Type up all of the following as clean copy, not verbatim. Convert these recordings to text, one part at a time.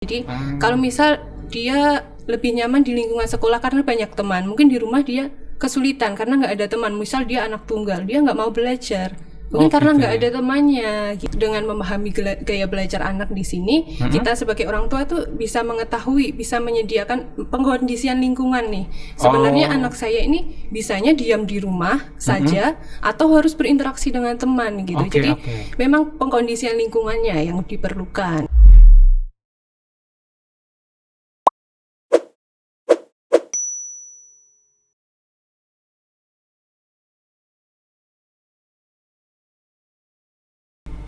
Jadi kalau misal dia lebih nyaman di lingkungan sekolah karena banyak teman, mungkin di rumah dia kesulitan karena nggak ada teman. Misal dia anak tunggal, dia nggak mau belajar, mungkin karena nggak ada temannya. Gitu. Dengan memahami gaya belajar anak di sini, kita sebagai orang tua tuh bisa mengetahui, bisa menyediakan pengkondisian lingkungan nih. Sebenarnya anak saya ini bisanya diam di rumah saja atau harus berinteraksi dengan teman gitu. Jadi memang pengkondisian lingkungannya yang diperlukan.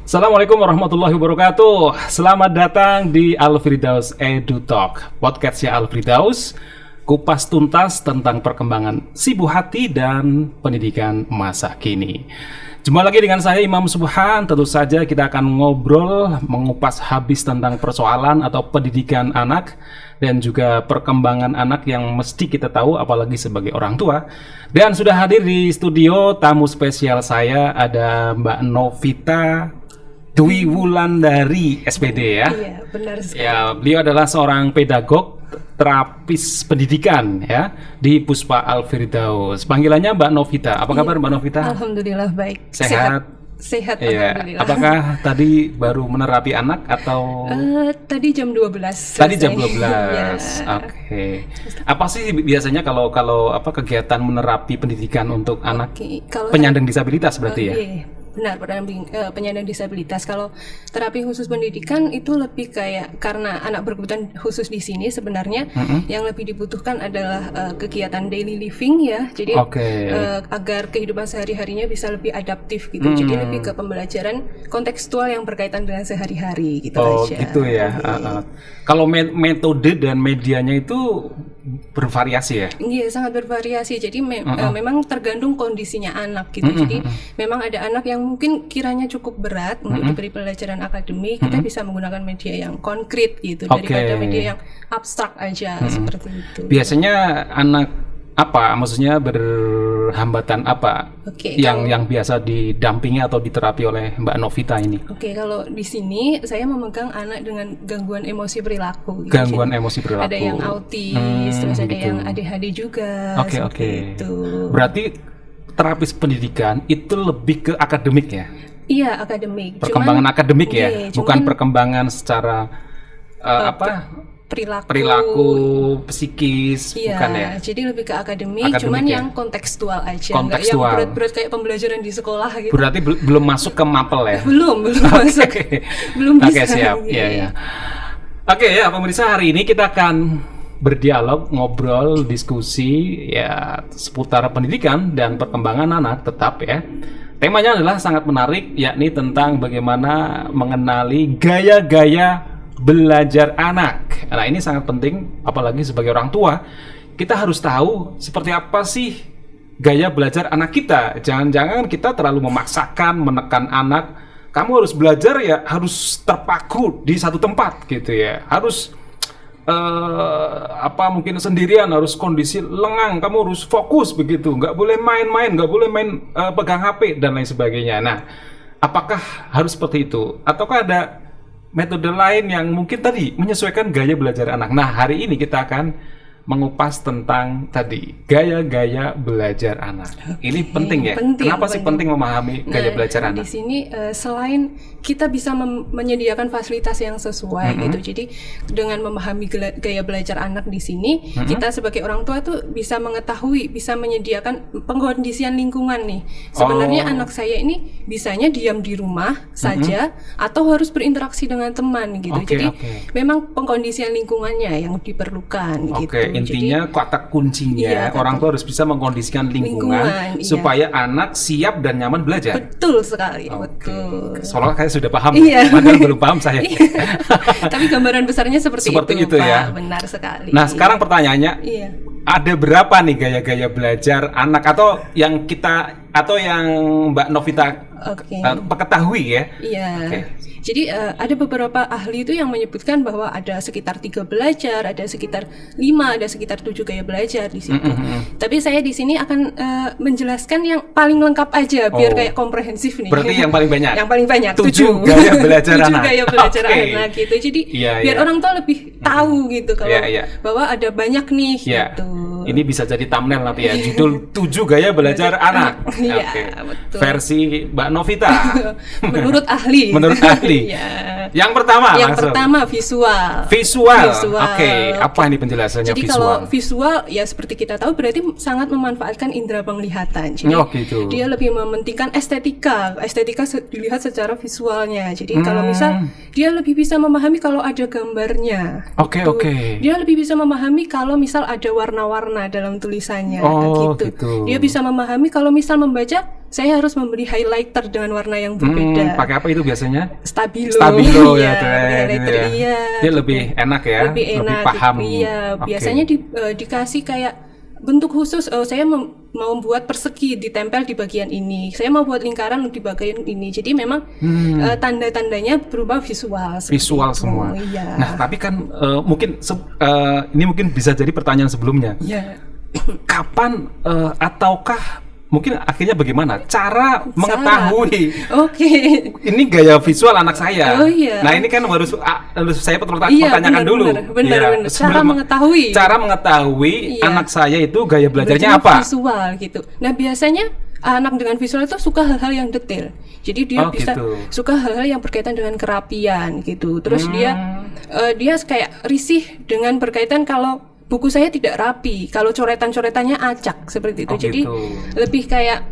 Assalamualaikum warahmatullahi wabarakatuh. Selamat datang di Al-Firdaus Edu Talk, podcastnya Al-Firdaus, kupas tuntas tentang perkembangan si buah hati dan pendidikan masa kini. Jumpa lagi dengan saya Imam Subhan. Tentu saja kita akan ngobrol, mengupas habis tentang persoalan atau pendidikan anak dan juga perkembangan anak yang mesti kita tahu apalagi sebagai orang tua. Dan sudah hadir di studio tamu spesial saya ada Mbak Novita Dwi Wulandari SPD ya. Iya, benar sekali. Ya, beliau adalah seorang pedagog terapis pendidikan ya di Puspa Al-Firdaus. Panggilannya Mbak Novita. Apa kabar Mbak Novita? Alhamdulillah baik. Sehat. Sehat Ya. alhamdulillah. Apakah tadi baru menerapi anak atau tadi jam 12. tadi jam selesai. 12. Ya. Oke. Apa sih biasanya kalau apa kegiatan menerapi pendidikan untuk anak Kalau penyandang disabilitas berarti ya? Iya, benar, penyandang disabilitas. Kalau terapi khusus pendidikan itu lebih kayak karena anak berkebutuhan khusus di sini sebenarnya yang lebih dibutuhkan adalah kegiatan daily living ya. Jadi agar kehidupan sehari-harinya bisa lebih adaptif gitu. Jadi lebih ke pembelajaran kontekstual yang berkaitan dengan sehari-hari gitu aja. Oh gitu ya. Kalau metode dan medianya itu bervariasi ya? Iya, sangat bervariasi. Jadi memang tergantung kondisinya anak gitu. Jadi memang ada anak yang mungkin kiranya cukup berat untuk diberi pelajaran akademik, kita bisa menggunakan media yang konkret gitu daripada media yang abstrak aja seperti itu. Biasanya anak apa? Maksudnya berhambatan apa yang biasa didampingi atau diterapi oleh Mbak Novita ini? Kalau di sini saya memegang anak dengan gangguan emosi perilaku. Gitu. Gangguan emosi perilaku. Ada yang autis, terus ada yang ADHD juga. Oke. Itu. Berarti terapis pendidikan itu lebih ke akademik ya? Iya, akademik. Perkembangan akademik ya, bukan perkembangan secara perilaku psikis, bukan ya? Jadi lebih ke akademik cuman ya? Yang kontekstual aja, nggak yang berat-berat kayak pembelajaran di sekolah gitu. Berarti belum masuk ke mapel ya? belum masuk, belum bisa. Oke, siap, ya. Oke ya, pemirsa, hari ini kita akan berdialog, ngobrol, diskusi ya seputar pendidikan dan perkembangan anak tetap ya. Temanya adalah sangat menarik, yakni tentang bagaimana mengenali gaya-gaya belajar anak. Nah, ini sangat penting, apalagi sebagai orang tua. Kita harus tahu seperti apa sih gaya belajar anak kita. Jangan-jangan kita terlalu memaksakan, menekan anak. Kamu harus belajar ya, harus terpaku di satu tempat gitu ya. Harus mungkin sendirian, harus kondisi lengang, kamu harus fokus begitu, nggak boleh main-main, nggak boleh main pegang HP dan lain sebagainya. Nah, apakah harus seperti itu ataukah ada metode lain yang mungkin tadi menyesuaikan gaya belajar anak? Nah, hari ini kita akan mengupas tentang tadi gaya-gaya belajar anak. Ini penting ya. Kenapa sih penting memahami gaya belajar anak? Di sini selain kita bisa menyediakan fasilitas yang sesuai gitu. Jadi dengan memahami gaya belajar anak di sini, kita sebagai orang tua tuh bisa mengetahui, bisa menyediakan pengkondisian lingkungan nih. Sebenarnya anak saya ini bisanya diam di rumah saja atau harus berinteraksi dengan teman gitu. Jadi memang pengkondisian lingkungannya yang diperlukan gitu. Intinya kata kuncinya orang tua harus bisa mengkondisikan lingkungan supaya anak siap dan nyaman belajar. Betul sekali, betul. Soalnya saya sudah paham, padahal belum paham saya. Tapi gambaran besarnya seperti itu Pak. Ya. Benar sekali. Nah, sekarang pertanyaannya, ada berapa nih gaya-gaya belajar anak atau yang kita atau yang Mbak Novita Oke. ketahui ya? Iya. Oke. Jadi ada beberapa ahli itu yang menyebutkan bahwa ada sekitar 3 belajar, ada sekitar 5, ada sekitar 7 gaya belajar di situ. Tapi saya di sini akan menjelaskan yang paling lengkap aja biar kayak komprehensif nih. Berarti yang paling banyak. Yang paling banyak 7 gaya belajar 7 anak. gaya belajar Oke. anak gitu. Jadi Iya, biar iya. orang tua lebih tahu gitu kalau bahwa ada banyak nih Ya, gitu. ini bisa jadi thumbnail nanti ya, judul 7 gaya belajar anak. Iya, Oke. betul. Versi Mbak Novita. Menurut ahli. Menurut ahli. Iya. Yang pertama, Yang langsung. pertama visual. Visual. Visual. Oke, apa ini penjelasannya Jadi visual? kalau visual ya seperti kita tahu berarti sangat memanfaatkan indera penglihatan. Jadi Oh, gitu. dia lebih mementingkan estetika. Estetika dilihat secara visualnya. Jadi kalau misal dia lebih bisa memahami kalau ada gambarnya. Oke, Gitu. oke. Dia lebih bisa memahami kalau misal ada warna-warna dalam tulisannya. Oh, gitu. Dia bisa memahami kalau misal membaca saya harus memberi highlighter dengan warna yang berbeda. Pakai apa itu biasanya? Stabilo. Stabilo Iya, ya, tuh, highlighter, gitu ya. iya. Dia lebih enak ya, Lebih enak, paham. gitu. Iya, Oke. biasanya dikasih kayak bentuk khusus. Saya mau buat persegi ditempel di bagian ini. Saya mau buat lingkaran di bagian ini. Jadi memang tanda-tandanya berubah visual. seperti Visual itu. semua. Iya. Nah, tapi kan ini mungkin bisa jadi pertanyaan sebelumnya. Iya. Kapan ataukah mungkin akhirnya bagaimana cara mengetahui Oke. ini gaya visual anak saya? Oh, iya. Nah, ini kan harus saya Iya, pertanyakan benar, dulu. benar. Iya, Cara sebelum- mengetahui. Cara mengetahui Iya. anak saya itu gaya belajarnya Belajarnya apa? visual gitu. Nah biasanya anak dengan visual itu suka hal-hal yang detail. Jadi dia bisa gitu. suka hal-hal yang berkaitan dengan kerapian gitu. Terus dia kayak risih dengan berkaitan kalau buku saya tidak rapi, kalau coretan-coretannya acak seperti itu. Oh, Jadi gitu. lebih kayak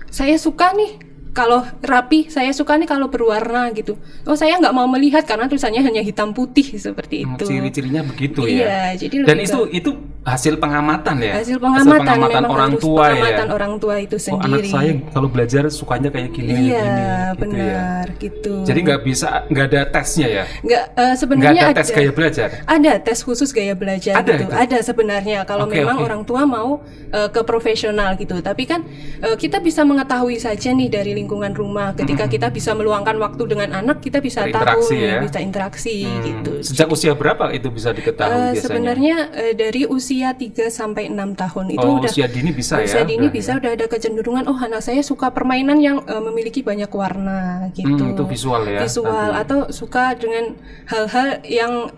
saya suka nih kalau rapi, saya suka nih kalau berwarna gitu. Saya nggak mau melihat karena tulisannya hanya hitam putih seperti itu. Ciri-cirinya begitu ya. Iya, jadi Dan lebih itu hasil pengamatan ya. hasil pengamatan memang orang harus tua pengamatan ya. orang tua itu Oh, sendiri. anak saya kalau belajar sukanya kayak gini, Iya, gini, gitu ya. benar gitu. Jadi nggak ada tesnya ya. Nggak Nggak sebenarnya ada tes gaya belajar. Ada tes khusus gaya belajar Ada gitu. itu? Ada sebenarnya kalau Oke, memang oke. orang tua mau ke profesional gitu. Tapi kan kita bisa mengetahui saja nih dari lingkungan rumah. Ketika kita bisa meluangkan waktu dengan anak, kita bisa tahu, Berinteraksi ya. bisa interaksi gitu. Sejak usia berapa itu bisa diketahui biasanya? Sebenarnya dari usia 3 sampai 6 tahun itu udah usia dini bisa ya. usia dini udah bisa udah ada kecenderungan anak saya suka permainan yang memiliki banyak warna gitu. Itu visual ya. Visual atau suka dengan hal-hal yang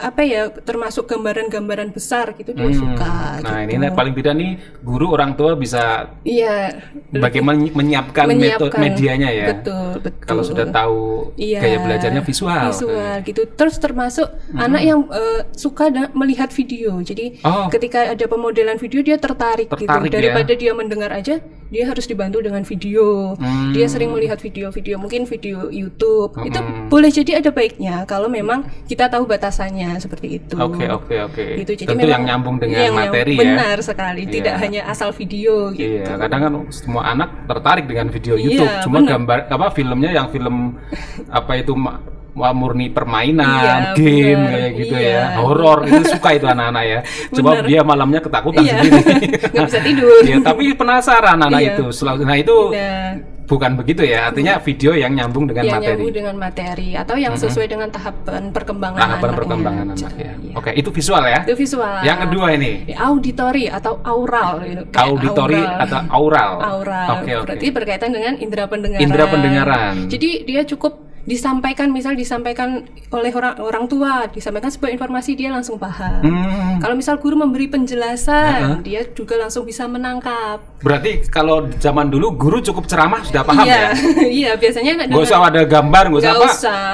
termasuk gambaran-gambaran besar gitu dia suka. Nah, gitu. ini paling tidak nih guru orang tua bisa Iya. bagaimana menyiapkan metode medianya ya. Betul. Kalau sudah tahu Iya, gaya belajarnya visual. gitu. Terus termasuk anak yang suka melihat video. Jadi ketika ada pemodelan video dia tertarik gitu. Tertarik ya. Daripada dia mendengar aja, dia harus dibantu dengan video. Dia sering melihat video-video, mungkin video YouTube. Itu boleh jadi ada baiknya kalau memang kita tahu batasannya seperti itu. Oke. Gitu. Jadi Tentu memang yang nyambung dengan materi ya. benar sekali, tidak Iya. hanya asal video gitu. Iya, kadang kan semua anak tertarik dengan video YouTube, Iya, cuma benar. filmnya yang film murni permainan, Iya, game benar. kayak gitu Iya. ya, horor itu suka itu anak-anak ya. Coba Benar. dia malamnya ketakutan Iya. sendiri. Nggak bisa tidur. Iya, tapi penasaran anak Iya. itu. Nah itu Nah, bukan begitu ya, artinya video yang nyambung dengan yang materi. nyambung dengan materi atau yang sesuai dengan tahapan perkembangan Tahapan anaknya. perkembangan anak ya. Iya. Oke, itu visual ya. Itu visual. Yang kedua ini Auditory atau aural gitu. Kayak auditory aural. atau aural. Aural. Oke. Berarti berkaitan dengan indera pendengaran. Indera pendengaran. Jadi dia cukup disampaikan oleh orang tua, disampaikan sebuah informasi dia langsung paham. Kalau misal guru memberi penjelasan, dia juga langsung bisa menangkap. Berarti kalau zaman dulu guru cukup ceramah sudah paham ya? Iya, biasanya Gak usah ada gambar, gak usah nggak apa. usah.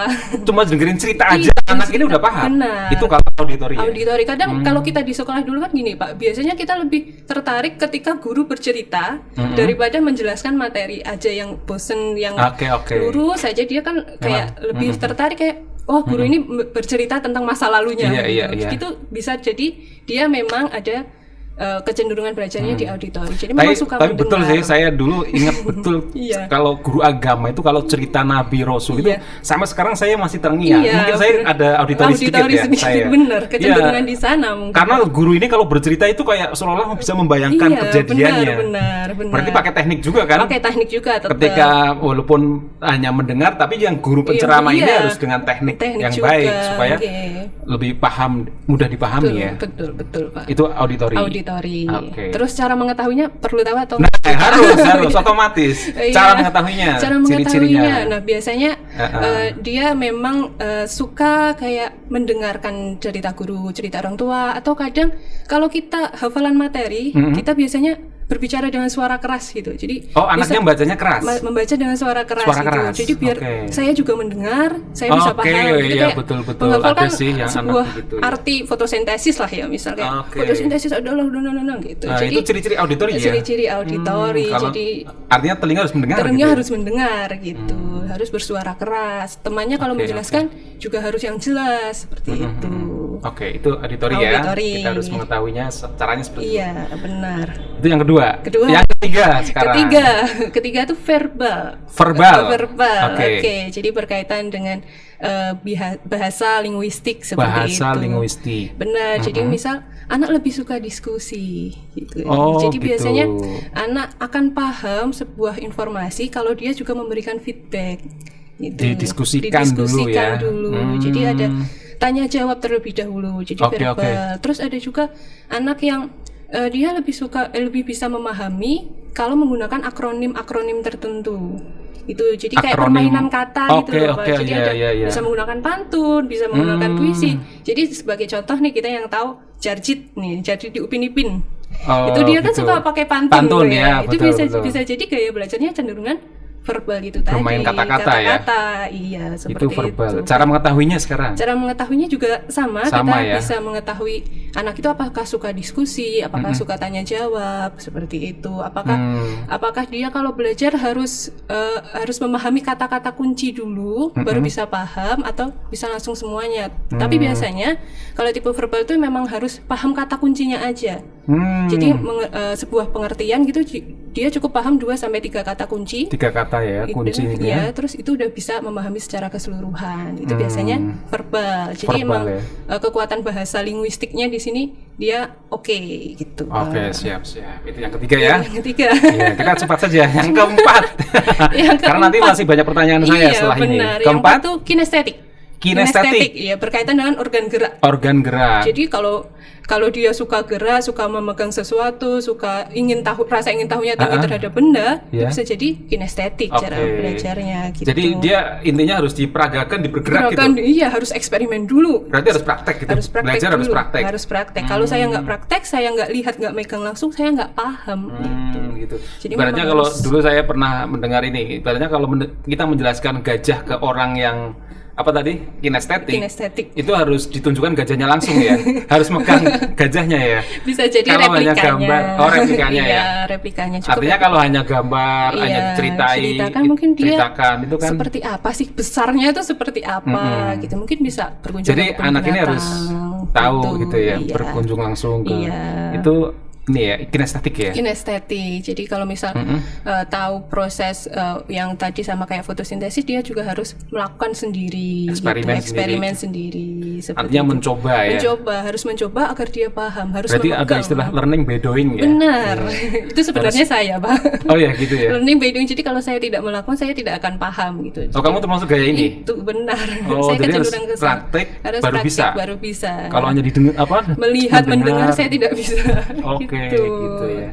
Cuma dengerin cerita aja, Iya, anak ini udah paham. benar. Itu kalau auditori ya? Auditori. Kadang kalau kita di sekolah dulu kan gini Pak, biasanya kita lebih tertarik ketika guru bercerita daripada menjelaskan materi aja yang bosen, yang Oke. lurus saja. Dia kan kayak lebih tertarik kayak guru ini bercerita tentang masa lalunya. Iya. Itu bisa jadi dia memang ada kecenderungan belajarnya di auditori. Jadi memang suka tapi betul mendengar. sih, saya dulu ingat betul Iya. kalau guru agama itu kalau cerita Nabi Rasul itu Iya. sampai sekarang saya masih terngiang. Iya, Mungkin saya ada auditori sedikit ya. Saya. bener, kecenderungan Iya. di sana mungkin. Karena guru ini kalau bercerita itu kayak seolah-olah bisa membayangkan iya, kejadiannya. benar. Berarti pakai teknik juga kan? Pakai teknik juga tetap. Ketika walaupun hanya mendengar, tapi yang guru penceramah ini iya. harus dengan teknik yang juga, baik supaya oke. lebih paham, mudah dipahami ya. Betul, Pak. Itu auditori. Oke. Terus cara mengetahuinya perlu tahu atau Nah, harus otomatis. Iya. Cara mengetahuinya, Cara ciri-cirinya. mengetahuinya. Nah, biasanya dia memang suka kayak mendengarkan cerita guru, cerita orang tua, atau kadang kalau kita hafalan materi, kita biasanya berbicara dengan suara keras gitu. Jadi anaknya bacanya keras. Membaca dengan suara keras Suara gitu. keras. Jadi biar saya juga mendengar, saya bisa Oke, paham. Gitu, iya, kayak betul. menghafalkan Ada sih yang sebuah anak begitu, ya. arti fotosintesis lah ya, misalnya fotosintesis adalah gitu. Nah, Jadi itu ciri-ciri auditori ya. ciri-ciri auditori. Kalau Jadi artinya telinga harus mendengar. telinga gitu ya? harus mendengar gitu, harus bersuara keras. Temannya kalau menjelaskan juga harus yang jelas seperti itu. Oke, itu auditori ya. Auditori. Kita harus mengetahuinya caranya seperti itu. Iya, benar. Itu yang kedua. Yang ketiga sekarang. Ketiga itu verbal. Verbal. Oke. Jadi berkaitan dengan bahasa linguistik seperti Bahasa itu. linguistik. Benar. Jadi misal anak lebih suka diskusi gitu. Oh, Jadi gitu. biasanya anak akan paham sebuah informasi kalau dia juga memberikan feedback gitu. Didiskusikan dulu ya. Jadi ada tanya jawab terlebih dahulu. Jadi verbal. Terus ada juga anak yang dia lebih bisa memahami kalau menggunakan akronim tertentu. Itu jadi kayak permainan kata gitu loh, Pak. Jadi bisa menggunakan pantun, bisa menggunakan puisi. Jadi sebagai contoh nih, kita yang tahu Jarjit di Upin Ipin. Itu dia kan suka pakai pantun ya. Itu bisa jadi gaya belajarnya cenderungan verbal itu tadi. Bermain kata-kata ya. Iya, seperti itu verbal. itu. Cara mengetahuinya sekarang. Cara mengetahuinya juga sama kita ya? bisa mengetahui anak itu apakah suka diskusi, apakah suka tanya jawab, seperti itu. Apakah dia kalau belajar harus memahami kata-kata kunci dulu baru bisa paham, atau bisa langsung semuanya. Tapi biasanya kalau tipe verbal itu memang harus paham kata kuncinya aja. Jadi sebuah pengertian gitu dia cukup paham 2 sampai 3 kata kunci. 3 kata ya kunci ini ya. Terus itu udah bisa memahami secara keseluruhan. Itu biasanya verbal. Jadi verbal, emang kekuatan bahasa linguistiknya di sini dia oke gitu. Oke, siap. Itu yang ketiga ya. Yang ketiga. Ya, kita cepat saja. Yang keempat. Karena nanti masih banyak pertanyaan saya setelah ini. Keempat itu kinestetik. Kinestetik. Ya, berkaitan dengan organ gerak. Organ gerak. Jadi kalau dia suka gerak, suka memegang sesuatu, suka rasa ingin tahunya tinggi terhadap benda, itu bisa jadi kinestetik cara belajarnya gitu. Jadi dia intinya harus diperagakan, bergerak gitu. Iya, harus eksperimen dulu. Berarti harus praktek gitu. Belajar dulu. harus praktek. Kalau saya nggak praktek, saya nggak lihat, nggak megang langsung, saya nggak paham gitu. Jadi ibaratnya kalau dulu saya pernah mendengar ini, ibaratnya kalau kita menjelaskan gajah ke orang yang apa tadi kinestetik itu harus ditunjukkan gajahnya langsung ya. Harus megang gajahnya ya. Bisa jadi kalau replikanya. Hanya gambar, replikanya ya. Replikanya cukup. Artinya kalau hanya gambar, hanya ceritakan mungkin dia itu kan seperti apa sih, besarnya itu seperti apa gitu. Mungkin bisa berkunjung. Jadi anak ini harus tahu gitu ya, berkunjung langsung ke itu. Ini ya, kinestetik ya? Kinestetik. Jadi kalau misal tahu proses yang tadi sama kayak fotosintesis, dia juga harus melakukan sendiri. Eksperimen sendiri. Artinya mencoba ya? Harus mencoba agar dia paham. Harus berarti ada istilah learning by doing ya? Benar. Itu sebenarnya saya, Pak. Oh ya, gitu ya? Learning by doing. Jadi kalau saya tidak melakukan, saya tidak akan paham gitu. Oh, kamu termasuk gaya ini? Itu benar. Saya jadi harus praktek, baru bisa. Kalau hanya didengar mendengar saya tidak bisa. Oke, gitu ya.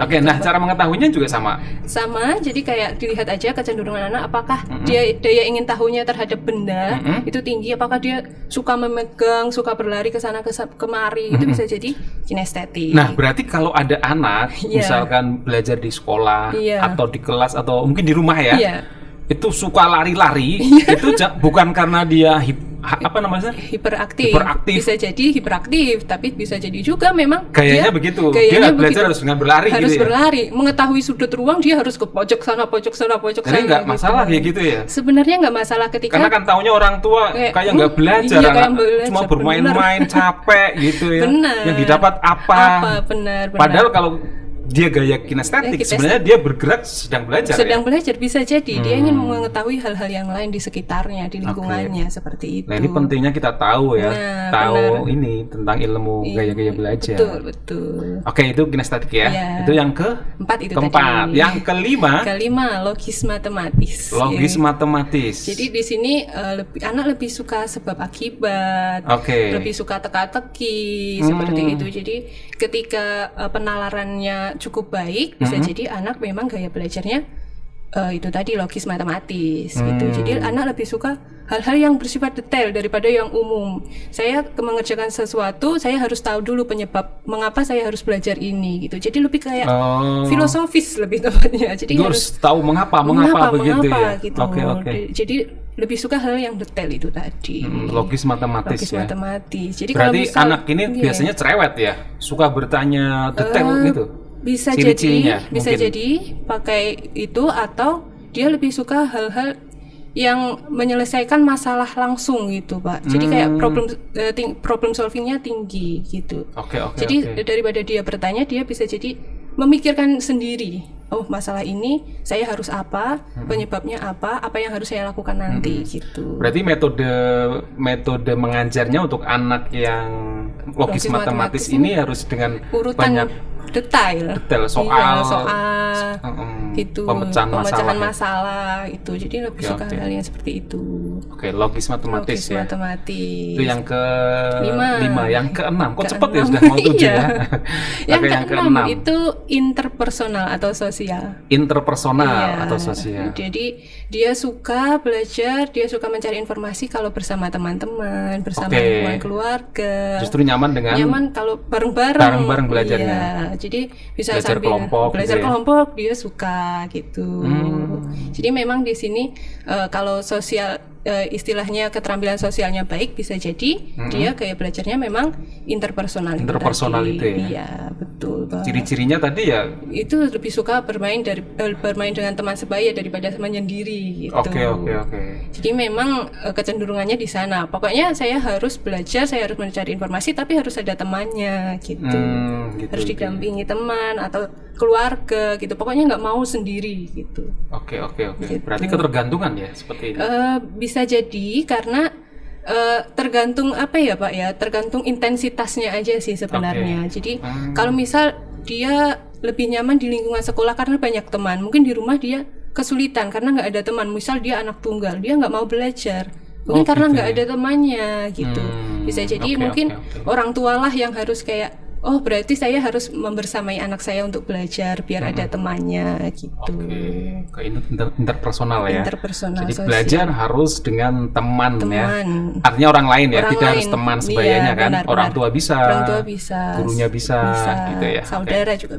Oke, nah cara mengetahuinya juga sama. Sama, jadi kayak dilihat aja kecenderungan anak, apakah dia daya ingin tahunya terhadap benda itu tinggi, apakah dia suka memegang, suka berlari ke sana kemari, itu bisa jadi kinestetik. Nah, berarti kalau ada anak misalkan belajar di sekolah atau di kelas atau mungkin di rumah ya. itu suka lari-lari, itu bukan karena dia apa namanya? Hiperaktif. Hiperaktif. Bisa jadi hiperaktif, tapi bisa jadi juga memang Gayanya begitu. Dia belajar harus dengan berlari harus gitu ya. berlari, mengetahui sudut ruang dia harus ke pojok sana, pojok sana, pojok Jadi sana. nggak masalah kayak gitu ya? Sebenarnya nggak masalah ketika Karena kan taunya orang tua kayak nggak belajar, iya, kayak belajar, cuma bermain-main, capek gitu ya. Benar. Yang didapat apa? Benar. Padahal kalau dia gaya kinestetik, sebenarnya dia bergerak sedang belajar. Sedang belajar bisa jadi dia ingin mengetahui hal-hal yang lain di sekitarnya, di lingkungannya seperti itu. Nah ini pentingnya kita tahu ya, tahu benar. ini tentang ilmu gaya-gaya belajar. Betul. Oke, itu kinestetik ya. Iya. Itu yang keempat. Itu tadi. Yang kelima logis matematis. Logis matematis. Jadi di sini anak lebih suka sebab akibat, lebih suka teka-teki seperti itu. Jadi ketika penalarannya cukup baik, bisa jadi anak memang gaya belajarnya itu tadi logis matematis gitu. Jadi anak lebih suka hal-hal yang bersifat detail daripada yang umum. Saya mengerjakan sesuatu, saya harus tahu dulu penyebab mengapa saya harus belajar ini gitu. Jadi lebih kayak filosofis lebih tepatnya. Jadi harus tahu mengapa begitu ya. Gitu. Oke. Jadi lebih suka hal yang detail itu tadi. Logis matematis ya. Matematis. Jadi berarti kalau anak ini biasanya cerewet ya, suka bertanya detail gitu. Bisa jadi pakai itu, atau dia lebih suka hal-hal yang menyelesaikan masalah langsung gitu, Pak. Jadi kayak problem solvingnya tinggi gitu. Jadi daripada dia bertanya, dia bisa jadi memikirkan sendiri. Oh, masalah ini saya harus apa, penyebabnya apa yang harus saya lakukan nanti gitu. Berarti metode mengajarnya untuk anak yang logis matematis ini harus dengan urutan banyak detail soal gitu, pemecahan masalah itu. Jadi lebih suka hal yang seperti itu. Logis matematis ya. Itu yang ke 5, yang ke-6. Kok cepet ya sudah mau 7 ya. Yang ke-6 itu interpersonal atau sosial. Atau sosial. Jadi dia suka belajar, dia suka mencari informasi kalau bersama teman-teman, bersama lingkungan keluarga. Justru nyaman kalau bareng-bareng belajarnya. Iya. Jadi bisa belajar sambil belajar kelompok dia suka gitu. Jadi memang di sini kalau sosial istilahnya keterampilan sosialnya baik, bisa jadi dia kayak belajarnya memang interpersonal itu ya. Iya, betul, Pak. Ciri-cirinya tadi ya itu lebih suka bermain dengan teman sebaya daripada menyendiri gitu. Oke. Jadi memang kecenderungannya di sana. Pokoknya saya harus belajar, saya harus mencari informasi, tapi harus ada temannya gitu. Harus didampingi teman atau keluarga gitu. Pokoknya nggak mau sendiri gitu. Oke. Gitu. Berarti ketergantungan ya seperti ini. Bisa jadi karena tergantung apa ya, Pak ya, tergantung intensitasnya aja sih sebenarnya. Jadi kalau misal dia lebih nyaman di lingkungan sekolah karena banyak teman, mungkin di rumah dia kesulitan karena nggak ada teman. Misal dia anak tunggal, dia nggak mau belajar, mungkin karena nggak ada temannya gitu. Bisa jadi mungkin orang tualah yang harus kayak, oh berarti saya harus membersamai anak saya untuk belajar biar ada temannya gitu. Ini interpersonal ya. Interpersonal. Jadi belajar harus dengan teman ya. Artinya orang lain ya, tidak harus teman sebayanya kan. Benar. Orang tua bisa, gurunya bisa gitu ya. Saudara juga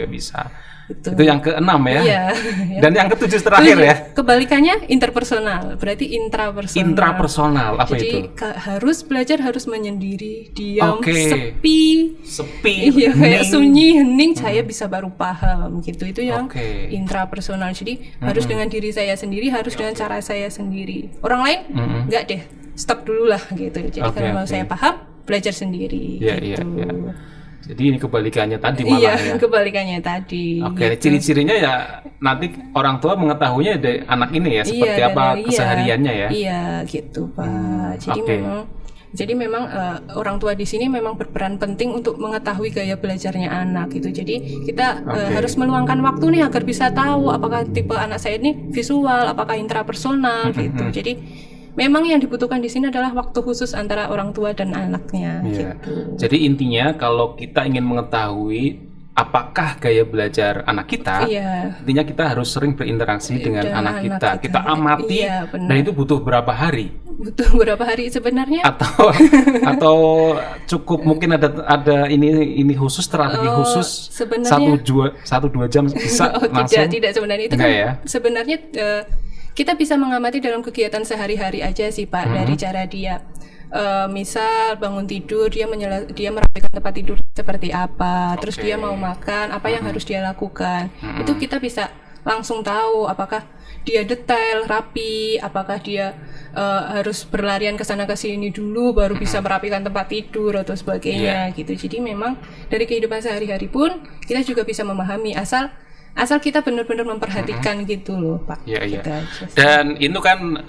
bisa. Itu yang ke-6 ya. Iya. Dan yang ke-7 terakhir ya. Kebalikannya interpersonal, berarti intrapersonal. Intrapersonal apa itu? Jadi harus belajar, harus menyendiri, diam, sepi, iya, kayak sunyi, hening, saya bisa baru paham gitu. Itu yang intrapersonal. Jadi harus dengan diri saya sendiri, harus dengan cara saya sendiri. Orang lain enggak deh, stop dulu lah gitu. Jadi kalau saya paham, belajar sendiri gitu. Iya. Jadi ini kebalikannya tadi malah ya. Kebalikannya tadi. Gitu. Ciri-cirinya ya nanti orang tua mengetahuinya dari anak ini ya, seperti apa kesehariannya ya. Iya, gitu, Pak. Jadi memang orang tua di sini memang berperan penting untuk mengetahui gaya belajarnya anak gitu. Jadi kita harus meluangkan waktu nih agar bisa tahu apakah tipe anak saya ini visual, apakah intrapersonal gitu. Jadi memang yang dibutuhkan di sini adalah waktu khusus antara orang tua dan anaknya. Gitu. Jadi intinya kalau kita ingin mengetahui apakah gaya belajar anak kita, intinya kita harus sering berinteraksi dengan anak kita. Kita amati, dan itu butuh berapa hari? Butuh berapa hari sebenarnya? Atau cukup mungkin ada ini khusus, strategi khusus sebenarnya 1-2 jam bisa langsung? Tidak sebenarnya itu kan sebenarnya Kita bisa mengamati dalam kegiatan sehari-hari aja sih Pak, dari cara dia misal bangun tidur dia merapikan tempat tidur seperti apa, terus dia mau makan apa yang harus dia lakukan. Itu kita bisa langsung tahu apakah dia detail, rapi, apakah dia harus berlarian ke sana ke sini dulu baru bisa merapikan tempat tidur atau sebagainya gitu. Jadi memang dari kehidupan sehari-hari pun kita juga bisa memahami asal kita benar-benar memperhatikan gitu loh Pak. Iya. Gitu aja sih. Dan itu kan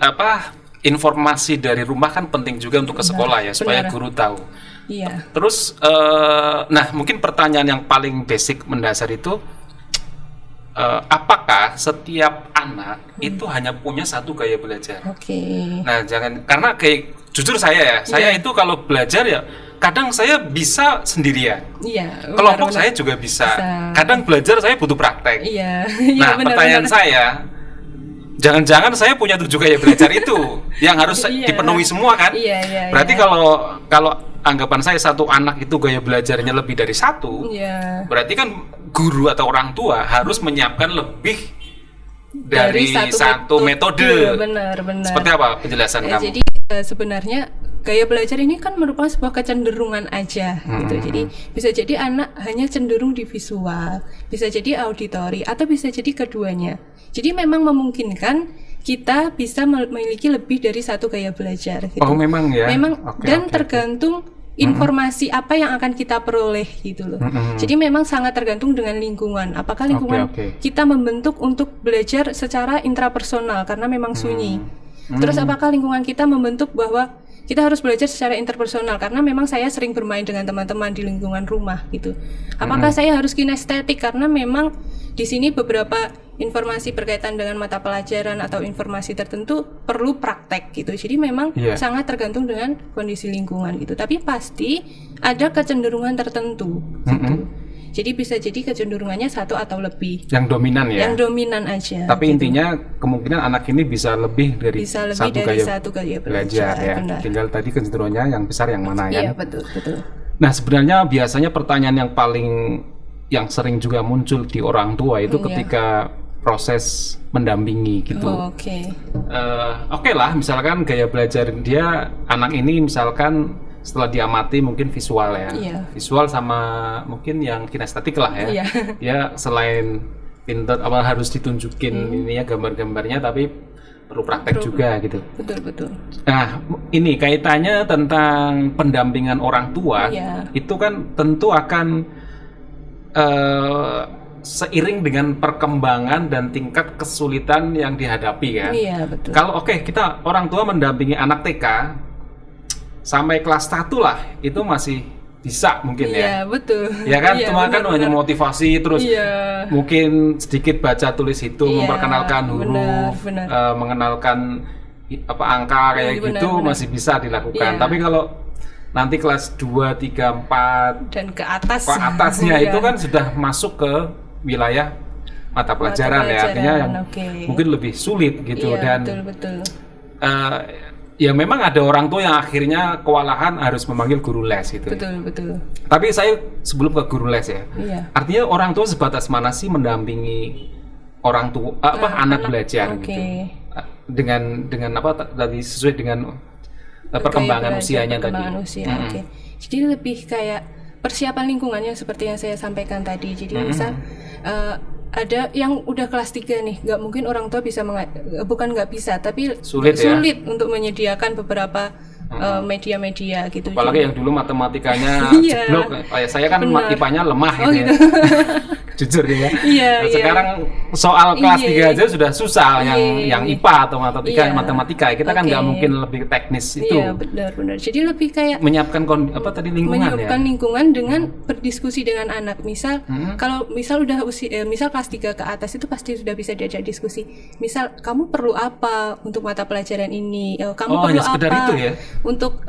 informasi dari rumah kan penting juga untuk ke sekolah ya, supaya guru tahu. Iya. Terus, nah mungkin pertanyaan yang paling basic mendasar itu, apakah setiap anak itu hanya punya satu gaya belajar? Oke. Nah karena kayak jujur saya itu kalau belajar ya, kadang saya bisa sendirian. Iya. Kelompok saya juga bisa. Kadang belajar saya butuh praktek. Iya. Nah pertanyaan saya, jangan-jangan saya punya 7 gaya belajar itu yang harus dipenuhi semua kan? Iya. Berarti kalau anggapan saya satu anak itu gaya belajarnya lebih dari satu, berarti kan guru atau orang tua harus menyiapkan lebih dari satu metode. Benar. Seperti apa penjelasan kamu? Jadi sebenarnya gaya belajar ini kan merupakan sebuah kecenderungan aja gitu. Jadi bisa jadi anak hanya cenderung di visual, bisa jadi auditori, atau bisa jadi keduanya. Jadi memang memungkinkan kita bisa memiliki lebih dari satu gaya belajar gitu. Oh memang ya? Memang tergantung informasi apa yang akan kita peroleh gitu loh. Jadi memang sangat tergantung dengan lingkungan. Apakah lingkungan kita membentuk untuk belajar secara intrapersonal karena memang sunyi. Terus apakah lingkungan kita membentuk bahwa kita harus belajar secara interpersonal karena memang saya sering bermain dengan teman-teman di lingkungan rumah gitu. Apakah saya harus kinestetik karena memang di sini beberapa informasi berkaitan dengan mata pelajaran atau informasi tertentu perlu praktek gitu. Jadi memang sangat tergantung dengan kondisi lingkungan gitu. Tapi pasti ada kecenderungan tertentu gitu. Jadi bisa jadi kecenderungannya satu atau lebih. Yang dominan ya? Yang dominan aja. Tapi gitu. Intinya kemungkinan anak ini bisa lebih dari satu gaya belajar ya. Benar. Tinggal tadi kecenderungannya yang besar yang mana ya? Iya betul. Nah sebenarnya biasanya pertanyaan yang sering juga muncul di orang tua itu ketika proses mendampingi gitu. Oke lah, misalkan gaya belajar dia anak ini misalkan setelah diamati mungkin visual ya, visual sama mungkin yang kinestetik lah ya. Ya selain pinter harus ditunjukin ini ya gambar-gambarnya, tapi perlu praktek juga gitu. Betul. Nah ini kaitannya tentang pendampingan orang tua, itu kan tentu akan seiring dengan perkembangan dan tingkat kesulitan yang dihadapi kan. Iya betul. Kalau kita orang tua mendampingi anak TK sampai kelas 1 lah, itu masih bisa mungkin ya. Iya betul. Ya kan, cuma kan hanya motivasi terus mungkin sedikit baca tulis hitung, memperkenalkan huruf, mengenalkan angka kayak gitu masih bisa dilakukan. Tapi kalau nanti kelas 2, 3, 4 dan ke atasnya itu kan sudah masuk ke wilayah mata pelajaran ya, artinya yang mungkin lebih sulit gitu. Dan betul. Ya memang ada orang tua yang akhirnya kewalahan harus memanggil guru les gitu. Betul. Tapi saya sebelum ke guru les ya, artinya orang tua sebatas mana sih mendampingi orang tua anak belajar gitu, dengan apa tadi sesuai dengan perkembangan usianya tadi. Jadi lebih kayak persiapan lingkungannya seperti yang saya sampaikan tadi. Jadi misal ada yang udah kelas 3 nih, nggak mungkin orang tua bisa bukan nggak bisa, tapi sulit untuk menyediakan beberapa media-media gitu. Apalagi yang dulu matematikanya jeblok, saya kan IPA-nya lemah gitu. Jujur ya. Sekarang soal kelas 3 aja sudah susah, yang IPA atau matematika. Kita kan nggak mungkin lebih teknis itu. Iya, benar. Jadi lebih kayak menyiapkan lingkungan dengan berdiskusi dengan anak. Misal kalau udah misal kelas 3 ke atas itu pasti sudah bisa diajak diskusi. Misal kamu perlu apa untuk mata pelajaran ini? Kamu perlu apa itu ya? Untuk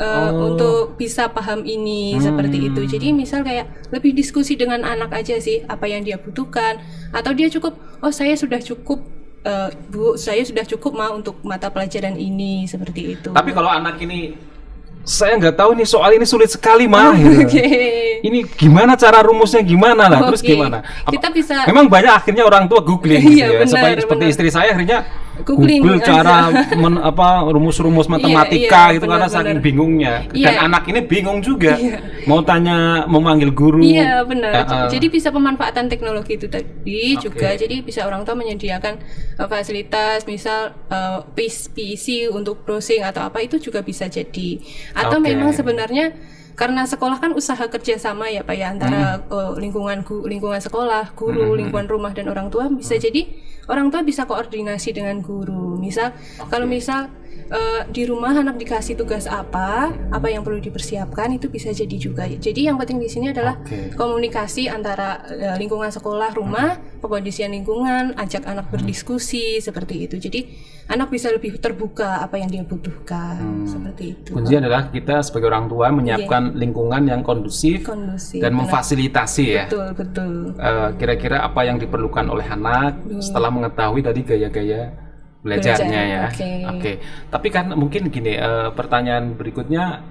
bisa paham ini seperti itu. Jadi misal kayak lebih diskusi dengan anak aja sih, apa yang dia butuhkan, atau dia cukup saya sudah cukup Bu, saya sudah cukup untuk mata pelajaran ini seperti itu. Tapi kalau anak ini saya nggak tahu nih soal ini sulit sekali ini gimana cara rumusnya gimana lah, terus gimana? Kita bisa. Memang banyak akhirnya orang tua googling gitu ya. Seperti istri saya akhirnya Googling Google aja. cara rumus-rumus matematika iya, gitu karena benar-benar. saking bingungnya. Dan Iya. anak ini bingung juga. Iya. Mau tanya, mau manggil guru. Iya benar. Heeh. Jadi bisa pemanfaatan teknologi itu tadi Oke. juga. Jadi bisa orang tua menyediakan fasilitas, misal PC untuk browsing atau apa itu juga bisa jadi. Atau Oke. memang sebenarnya karena sekolah kan usaha kerjasama ya Pak ya antara lingkungan sekolah, guru, lingkungan rumah dan orang tua bisa jadi orang tua bisa koordinasi dengan guru. Misal kalau misal di rumah anak dikasih tugas apa yang perlu dipersiapkan itu bisa jadi juga. Jadi yang penting di sini adalah Oke. komunikasi antara lingkungan sekolah, rumah, pengkondisian lingkungan, ajak anak berdiskusi seperti itu. Jadi anak bisa lebih terbuka apa yang dia butuhkan seperti itu. Kuncinya adalah kita sebagai orang tua menyiapkan lingkungan yang kondusif, Kondusif, dan benar. memfasilitasi ya. Betul. Kira-kira apa yang diperlukan oleh anak setelah mengetahui tadi gaya-gaya belajarnya ya. Oke. Tapi kan mungkin gini, pertanyaan berikutnya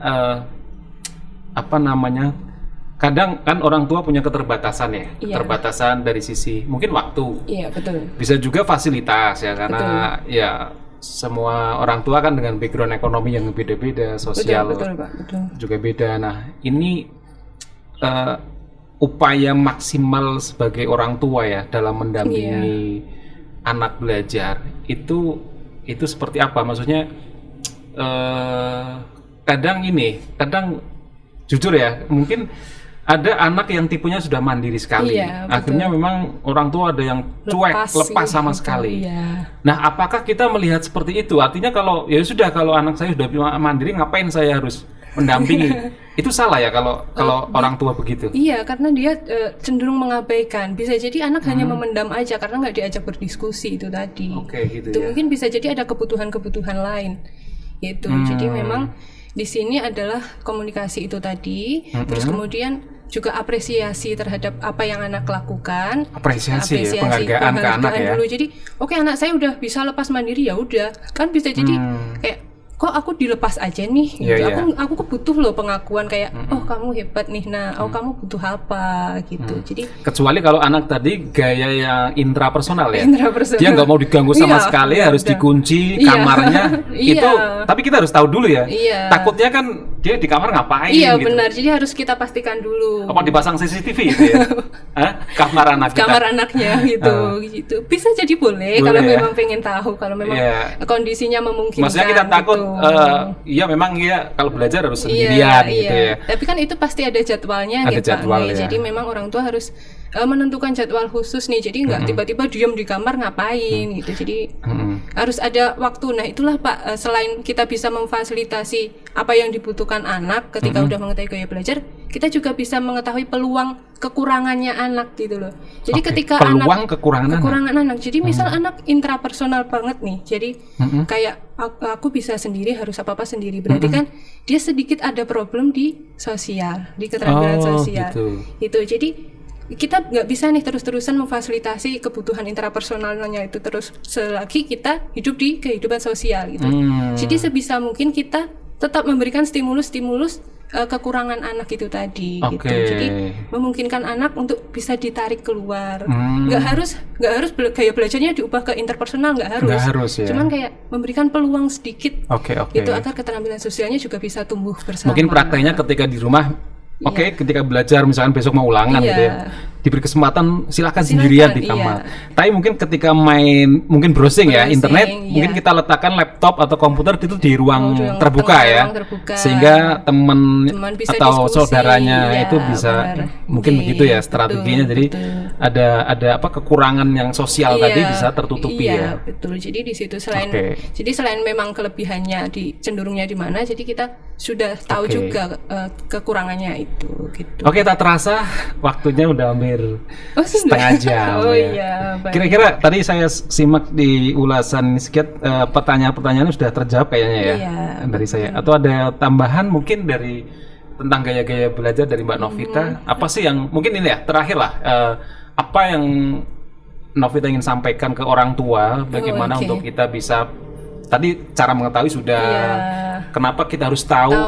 kadang kan orang tua punya keterbatasan ya, Iya. keterbatasan dari sisi mungkin waktu, Iya betul. bisa juga fasilitas ya, karena ya semua orang tua kan dengan background ekonomi yang beda-beda, sosial Betul Pak. Betul. juga beda. Nah ini upaya maksimal sebagai orang tua ya dalam mendampingi anak belajar itu seperti apa? Maksudnya kadang jujur ya, mungkin ada anak yang tipenya sudah mandiri sekali. Iya, betul. Akhirnya memang orang tua ada yang cuek, lepas sama gitu, sekali. Iya. Nah, apakah kita melihat seperti itu? Artinya kalau ya sudah, kalau anak saya sudah mandiri, ngapain saya harus mendampingi? Itu salah ya kalau orang tua begitu. Iya, karena dia cenderung mengabaikan. Bisa jadi anak hanya memendam aja karena nggak diajak berdiskusi itu tadi. Oke, gitu Itu ya. mungkin bisa jadi ada kebutuhan-kebutuhan lain. Gitu. Jadi memang di sini adalah komunikasi itu tadi, terus kemudian juga apresiasi terhadap apa yang anak lakukan. Apresiasi ya, penghargaan ke anak ya. Dulu. Jadi, oke anak saya udah bisa lepas mandiri, ya udah. Kan bisa jadi kayak kok aku dilepas aja nih gitu. Iya, iya. Aku butuh loh pengakuan kayak oh kamu hebat nih, nah kamu butuh apa gitu. Jadi Kecuali kalau anak tadi gaya yang intrapersonal ya. Intrapersonal. Dia nggak mau diganggu sama Iya, sekali, iya, harus udah. dikunci Iya. kamarnya. Iya. Itu tapi kita harus tahu dulu ya. Iya. Takutnya kan dia di kamar ngapain iya gitu. benar, jadi harus kita pastikan dulu Apa dipasang CCTV gitu ya? Hah? Kamar anak kita. kamar anaknya gitu. Bisa jadi boleh Boleh kalau ya. memang pengen tahu, kalau memang Iya. kondisinya memungkinkan. Maksudnya kita takut gitu. iya memang ya kalau belajar harus Iya, sendirian gitu ya. Tapi kan itu pasti ada jadwalnya Ada gitu, Pak. jadwal, Nih. ya. Jadi memang orang tua harus menentukan jadwal khusus nih. Jadi nggak tiba-tiba diam di kamar ngapain gitu. Jadi harus ada waktu. Nah itulah Pak, selain kita bisa memfasilitasi apa yang dibutuhkan anak ketika udah mengetahui gaya belajar, kita juga bisa mengetahui peluang kekurangannya anak gitu loh. Jadi Oke, ketika peluang anak kekurangan anak. Jadi misal anak intrapersonal banget nih. Jadi kayak aku bisa sendiri, harus apa-apa sendiri. Berarti kan dia sedikit ada problem di sosial, di keterampilan sosial. Gitu. Jadi kita nggak bisa nih terus-terusan memfasilitasi kebutuhan intrapersonalnya itu terus selagi kita hidup di kehidupan sosial gitu. Jadi sebisa mungkin kita tetap memberikan stimulus-stimulus kekurangan anak itu tadi gitu. Jadi memungkinkan anak untuk bisa ditarik keluar. Nggak harus gaya belajarnya diubah ke interpersonal, nggak harus. Ya. Cuman kayak memberikan peluang sedikit Oke. gitu agar keterampilan sosialnya juga bisa tumbuh bersama. Mungkin prakteknya ketika di rumah, ketika belajar misalkan besok mau ulangan gitu ya, diberi kesempatan silakan sendirian di kamar. Tapi mungkin ketika main, mungkin browsing ya internet, mungkin kita letakkan laptop atau komputer itu di ruang terbuka ya, sehingga teman bisa atau diskusi, saudaranya itu bisa mungkin begitu ya strateginya. Jadi ada apa kekurangan yang sosial tadi bisa tertutupi ya. Betul. Jadi di situ selain memang kelebihannya cenderungnya di mana, jadi kita sudah tahu juga kekurangannya itu gitu. Oke, tak terasa waktunya udah hampir setengah jam. Iya. Kira-kira tadi saya simak di ulasan sedikit, pertanyaan-pertanyaan sudah terjawab kayaknya ya dari saya. Atau ada tambahan mungkin dari tentang gaya-gaya belajar dari Mbak Novita? Apa sih yang mungkin ini ya terakhir lah, apa yang Novita ingin sampaikan ke orang tua, bagaimana untuk kita bisa tadi cara mengetahui sudah, kenapa kita harus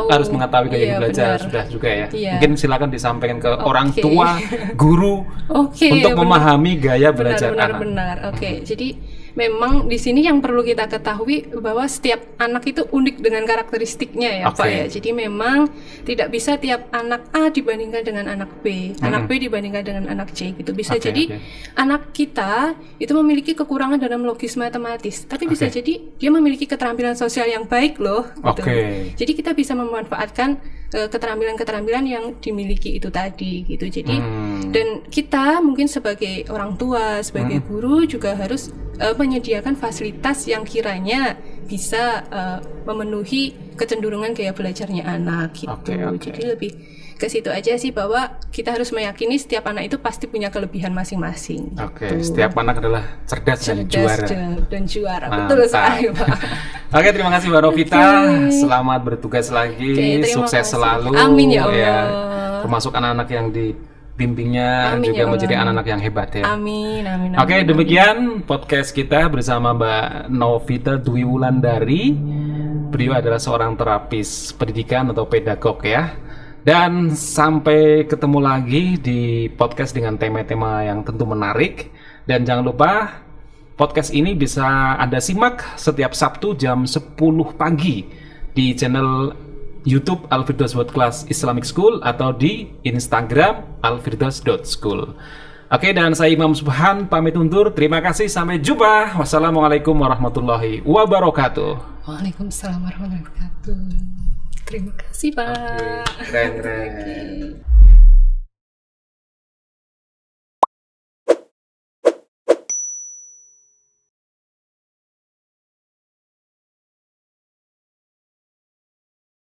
harus mengetahui gaya belajar sudah juga ya. Mungkin silakan disampaikan ke orang tua, guru untuk memahami gaya belajar anak. Benar. Oke. Jadi memang di sini yang perlu kita ketahui bahwa setiap anak itu unik dengan karakteristiknya ya Pak ya. Jadi memang tidak bisa tiap anak A dibandingkan dengan anak B, anak B dibandingkan dengan anak C gitu. Bisa jadi anak kita itu memiliki kekurangan dalam logis matematis, tapi bisa jadi dia memiliki keterampilan sosial yang baik loh gitu. Jadi kita bisa memanfaatkan keterampilan-keterampilan yang dimiliki itu tadi gitu. Jadi dan kita mungkin sebagai orang tua, sebagai guru juga harus menyediakan fasilitas yang kiranya bisa memenuhi kecenderungan gaya belajarnya anak gitu. Jadi lebih ke situ aja sih, bahwa kita harus meyakini setiap anak itu pasti punya kelebihan masing-masing. Setiap anak adalah cerdas dan juara. Betul sekali Pak. Terima kasih Mbak Rovita. Selamat bertugas lagi, sukses selalu. Amin ya Allah. Ya, termasuk anak-anak yang dibimbingnya juga menjadi anak-anak yang hebat ya. Amin. Demikian podcast kita bersama Mbak Novita Dwi Wulandari. Beliau adalah seorang terapis pendidikan atau pedagog ya. Dan sampai ketemu lagi di podcast dengan tema-tema yang tentu menarik. Dan jangan lupa podcast ini bisa Anda simak setiap Sabtu jam 10 pagi di channel YouTube Al-Firdaus World Class Islamic School atau di Instagram alfirdaus.school. Dan saya Imam Subhan pamit undur. Terima kasih, sampai jumpa. Wassalamualaikum warahmatullahi wabarakatuh. Waalaikumsalam warahmatullahi wabarakatuh. Terima kasih Pak. Keren.